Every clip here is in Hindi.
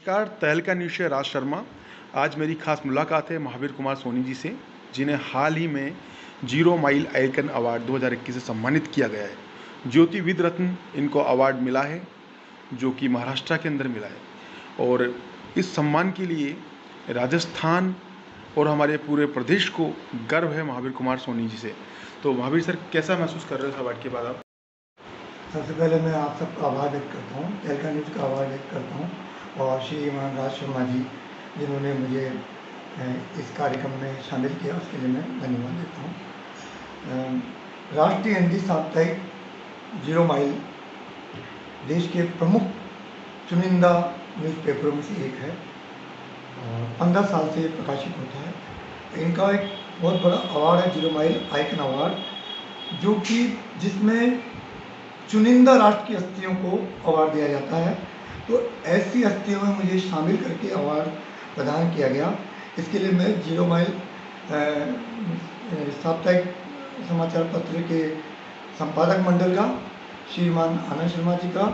नमस्कार, तहलका न्यूज़ से राज शर्मा। आज मेरी खास मुलाकात है महावीर कुमार सोनी जी से, जिन्हें हाल ही में जीरो माइल आइकन अवार्ड 2021 से सम्मानित किया गया है। ज्योतिर्विद रत्न इनको अवार्ड मिला है, जो कि महाराष्ट्र के अंदर मिला है। और इस सम्मान के लिए राजस्थान और हमारे पूरे प्रदेश को गर्व है महावीर कुमार सोनी जी से। तो महावीर सर, कैसा महसूस कर रहे हो इस अवार्ड के बाद आप? सबसे पहले मैं आप सबका आभार व्यक्त करता हूँ, तहलका न्यूज़ का आभार व्यक्त करता हूँ और श्रीमान राज शर्मा जी जिन्होंने मुझे इस कार्यक्रम में शामिल किया, उसके लिए मैं धन्यवाद देता हूँ। राष्ट्रीय हिंदी साप्ताहिक जीरो माइल देश के प्रमुख चुनिंदा न्यूज़पेपरों में से एक है और 15 साल से प्रकाशित होता है। इनका एक बहुत बड़ा अवार्ड है, जीरो माइल आइकन अवार्ड, जो कि जिसमें चुनिंदा राष्ट्र की हस्तियों को अवार्ड दिया जाता है। तो ऐसी हस्तियों में मुझे शामिल करके अवार्ड प्रदान किया गया। इसके लिए मैं जीरो माइल साप्ताहिक समाचार पत्र के संपादक मंडल का, श्रीमान आनंद शर्मा जी का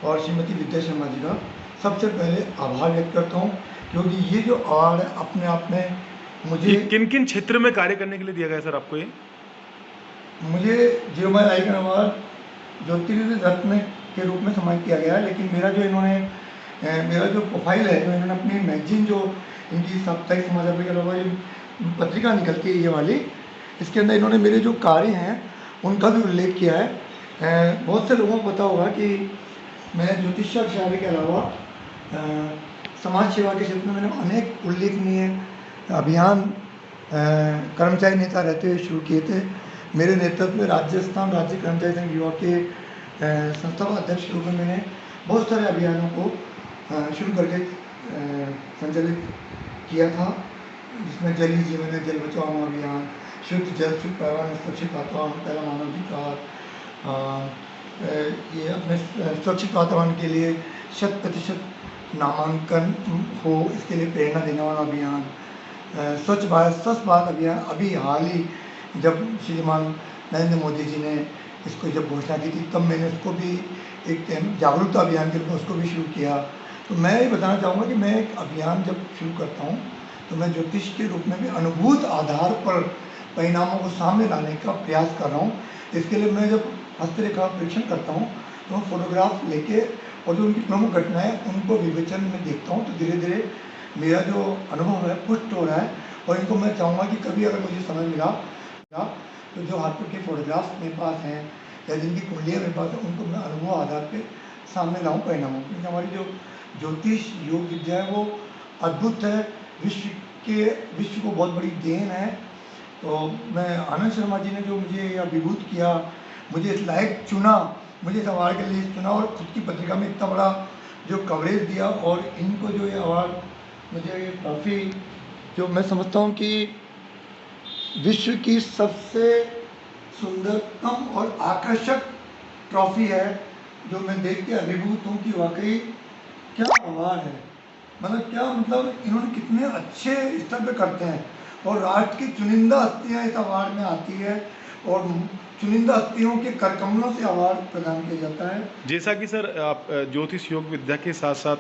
और श्रीमती विद्या शर्मा जी का सबसे पहले आभार व्यक्त करता हूँ, क्योंकि ये जो अवार्ड है अपने आप में मुझे किन किन क्षेत्र में कार्य करने के लिए दिया गया सर आपको ये? मुझे जीरो माइल आइकन अवार्ड ज्योतिर्विद रत्न के रूप में सम्मानित किया गया है। लेकिन मेरा जो प्रोफाइल है, जो इन्होंने अपनी मैगजीन, जो इनकी साप्ताहिक समाचार के अलावा ये पत्रिका निकलती है ये वाली, इसके अंदर इन्होंने मेरे जो कार्य हैं उनका भी उल्लेख किया है। बहुत से लोगों को पता होगा कि मैं ज्योतिष शास्त्र के अलावा समाज सेवा के क्षेत्र में मैंने अनेक उल्लेखनीय अभियान कर्मचारी नेता रहते हुए शुरू किए थे। मेरे नेतृत्व में राजस्थान राज्य कर्मचारी संघ युवा के संस्थापक अध्यक्ष के रूप में मैंने बहुत सारे अभियानों को शुरू करके संचालित किया था, जिसमें जल ही जीवन है, जल बचाओ अभियान, शुद्ध जल, शुद्ध पर्यावरण, सुरक्षित वातावरण, पहला मानवाधिकार, ये अपने सुरक्षित वातावरण के लिए 100% नामांकन हो, इसके लिए प्रेरणा देने वाला अभियान, स्वच्छ भारत अभियान। अभी हाल ही जब श्रीमान नरेंद्र मोदी जी ने इसको जब घोषणा की थी, तब मैंने उसको भी एक जागरूकता अभियान के रूप में उसको भी शुरू किया। तो मैं ये बताना चाहूँगा कि मैं एक अभियान जब शुरू करता हूँ तो मैं ज्योतिष के रूप में भी अनुभूत आधार पर परिणामों को सामने लाने का प्रयास कर रहा हूँ। इसके लिए मैं जब हस्तरेखा परीक्षण करता हूँ तो मैं फोटोग्राफ लेके और जो उनकी प्रमुख घटनाएं उनको विवेचन में देखता हूँ, तो धीरे धीरे मेरा जो अनुभव है पुष्ट हो रहा है। और इनको मैं चाहूँगा कि कभी अगर मुझे समय मिला तो जो हाथों के फोटोग्राफ्स मेरे पास हैं या जिनकी कुंडलियाँ मेरे पास हैं, उनको मैं अनुभव आधार पे सामने लाऊं परिणामों, क्योंकि हमारी जो ज्योतिष योग विद्या है वो अद्भुत है, विश्व को बहुत बड़ी देन है। तो मैं आनंद शर्मा जी ने जो मुझे यह विभूत किया, मुझे इस लायक चुना, मुझे इस अवार्ड के लिए चुना और खुद की पत्रिका में इतना बड़ा जो कवरेज दिया, और इनको जो ये अवार्ड मुझे ये काफ़ी, जो मैं समझता हूँ कि विश्व की सबसे सुंदरतम और आकर्षक ट्रॉफी है, जो मैं देख के अभिभूत हूँ कि वाकई क्या अवार्ड है। मतलब इन्होंने कितने अच्छे स्तर पे करते हैं और राष्ट्र की चुनिंदा हस्तियाँ इस अवार्ड में आती है और चुनिंदा हस्तियों के करकमलों से अवार्ड प्रदान किया जाता है। जैसा कि सर आप ज्योतिष योग विद्या के साथ साथ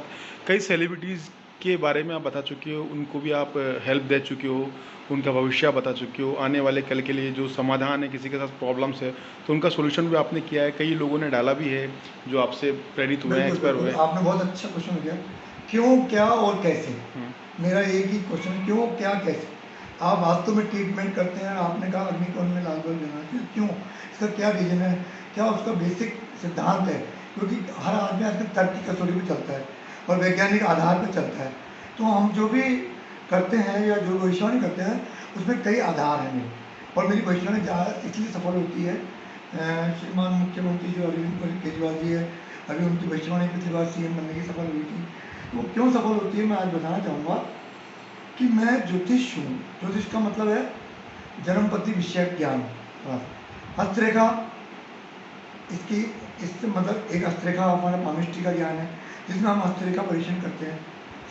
कई सेलिब्रिटीज़ के बारे में आप बता चुके हो, उनको भी आप हेल्प दे चुके हो, उनका भविष्य बता चुके हो, आने वाले कल के लिए जो समाधान है, किसी के साथ प्रॉब्लम्स है तो उनका सोल्यूशन भी आपने किया है। कई लोगों ने डाला भी है जो आपसे प्रेरित हुए हैं, एक्सपायर हुए हैं। आपने बहुत अच्छा क्वेश्चन किया, क्यों, क्या और कैसे। मेरा एक ही क्वेश्चन, क्यों, क्या, कैसे। आप वास्तव में ट्रीटमेंट करते हैं, आपने कहा अग्निकुंड में लाल बल्ब जलाना चाहिए, क्यों, इसका क्या रीजन है, क्या उसका बेसिक सिद्धांत है, क्योंकि हर आदमी आजकल तर्क की कसौटी पर चलता है और वैज्ञानिक आधार पर चलता है। तो हम जो भी करते हैं या जो भविष्यवाणी करते हैं उसमें कई आधार हैं मेरे, और मेरी भविष्यवाणी इसलिए सफल होती है। श्रीमान मुख्यमंत्री जो अरविंद केजरीवाल जी है, अभी उनकी भविष्यवाणी पिछली बार सीएम बनने की सफल हुई थी। तो क्यों सफल होती है, मैं आज बताना चाहूँगा कि मैं ज्योतिष हूँ। ज्योतिष का मतलब है जन्मपति विषयक ज्ञान। हस्तरेखा, इससे मतलब एक हस्तरेखा हमारा पामिस्ट्री का ज्ञान है, जिसमें हम हस्तरेखा परीक्षण करते हैं,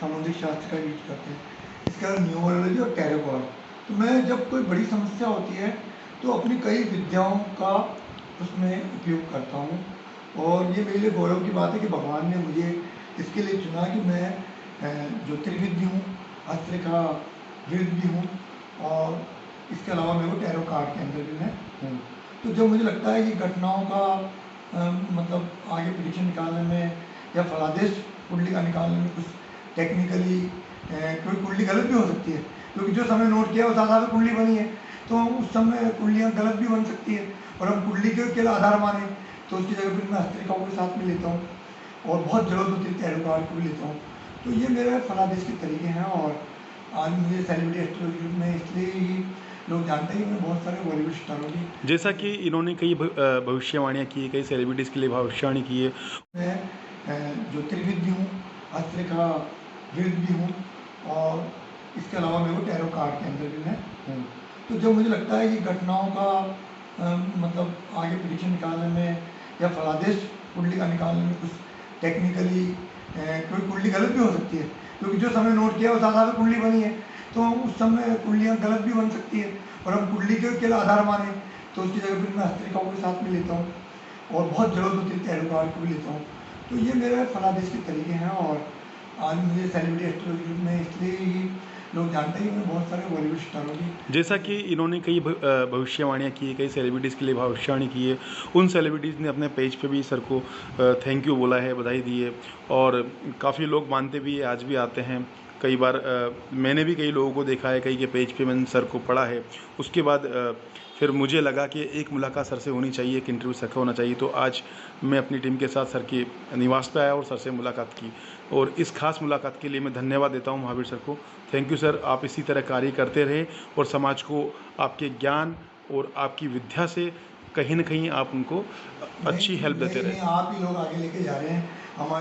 सामुद्रिक शास्त्र का यूज करते हैं। इसके बाद न्यूमरोलॉजी और टैरो कार्ड। तो मैं जब कोई बड़ी समस्या होती है तो अपनी कई विद्याओं का उसमें उपयोग करता हूँ, और ये मेरे लिए गौरव की बात है कि भगवान ने मुझे इसके लिए चुना कि मैं ज्योतिर्विद भी हूँ, हस्तरेखाविद भी हूँ और इसके अलावा मेरे को टैरो कार्ड के अंदर भी मैं हूँ। तो जो मुझे लगता है कि घटनाओं का मतलब आगे प्रेडिक्शन निकालने में या फलादेश कुंडली का निकालने में कुछ टेक्निकली कोई कुंडली गलत भी हो सकती है, क्योंकि जो समय नोट किया उस आधार पर कुंडली बनी है, तो उस समय कुंडलियाँ गलत भी बन सकती है और हम कुंडली के केवल आधार माने तो उसकी जगह फिर मैं हस्तरेखाओं के साथ में लेता हूँ और बहुत जरूरत होती है टैरो कार्ड को भी लेता हूँ। तो ये मेरे फलादेश के तरीके हैं और आज मुझे सेलिब्रिटी एस्ट्रोलॉजी में इसलिए ही लोग जानते हैं कि मैं बहुत सारे बॉलीवुड स्टारों की जैसा कि इन्होंने कई भविष्यवाणियाँ की है, कई सेलिब्रिटीज़ के लिए भविष्यवाणी की है। मैं ज्योतिर्विद भी हूँ, हस्तरेखाविद भी हूँ और इसके अलावा मेरे को टैरो कार्ड के अंदर भी मैं हूँ। तो जो मुझे लगता है कि घटनाओं का मतलब आगे प्रेडिक्शन निकालने में या फलादेश कुंडली का निकालने में कुछ टेक्निकली कोई कुंडली गलत भी हो सकती है, क्योंकि जो समय नोट किया उस आधार पर कुंडली बनी है, तो उस समय कुंडलियाँ गलत भी बन सकती है और हम कुंडली के केवल आधार माने तो उसकी जगह फिर मैं हस्तरेखाओं के साथ में लेता हूँ और बहुत जरूरत होती है टैरो कार्ड को भी लेता हूँ। तो ये मेरे फलादेश के तरीके हैं और आज मुझे सेलिब्रिटी एस्ट्रोलॉजी में इसलिए ही लोग जानते हैं कि मैं बहुत सारे बॉलीवुड स्टारों की जैसा कि इन्होंने कई भविष्यवाणियाँ की है, कई सेलिब्रिटीज़ के लिए भविष्यवाणी की है। उन सेलिब्रिटीज़ ने अपने पेज पे भी सर को थैंक यू बोला है, बधाई दी है और काफ़ी लोग मानते भी है, आज भी आते हैं। कई बार मैंने भी कई लोगों को देखा है, कई के पेज पे मैंने सर को पढ़ा है। उसके बाद फिर मुझे लगा कि एक मुलाकात सर से होनी चाहिए, एक इंटरव्यू सर का होना चाहिए। तो आज मैं अपनी टीम के साथ सर के निवास पे आया और सर से मुलाकात की और इस खास मुलाकात के लिए मैं धन्यवाद देता हूँ महावीर सर को। थैंक यू सर, आप इसी तरह कार्य करते रहे और समाज को आपके ज्ञान और आपकी विद्या से कहीं न कहीं आप उनको अच्छी हेल्प देते नहीं, रहे। आप ही लोग आगे लेके जा रहे हैं हमारे